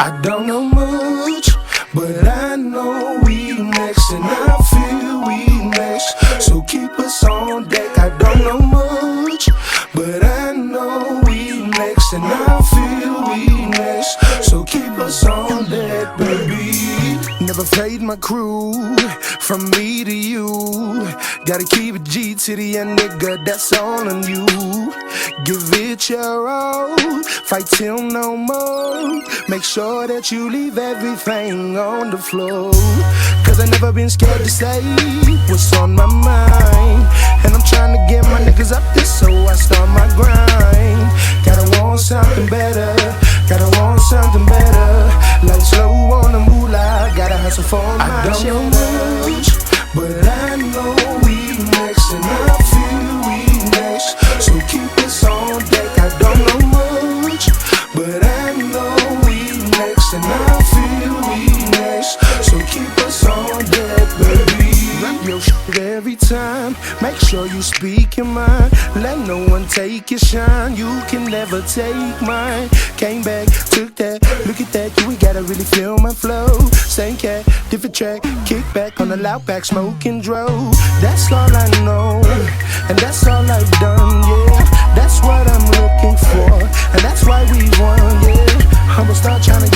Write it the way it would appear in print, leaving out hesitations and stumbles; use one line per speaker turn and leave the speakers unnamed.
I don't know much, but I know we next, and I feel we next. So keep us on deck. I don't know much, but I know we next, and I feel we next. So keep us on deck, baby. Never played my crew, from me to you. Gotta keep it G to the end, nigga, that's all on you. Give it your all, fight till no more. Make sure that you leave everything on the floor. Cause I never been scared to say what's on my mind. And I'm trying to get my niggas up this, so I start my grind. Gotta want something better, gotta want something better. Like slow on the moolah, gotta hustle for my I don't know much, but I know we next, and I feel we next. So keep us on deck. I don't know much, but I know we next, and I feel we next. So keep us on deck, baby. Rap your shit every time, make sure you speak your mind. Let no one take your shine, you can never take mine. Came back, took that, look at that, you ain't gotta really feel my flow. Same cat, different track, kick back on the loud back, smoking dro. That's all I know, and that's all I've done, yeah. That's what I'm looking for, and that's why we won, yeah. I'ma start trying to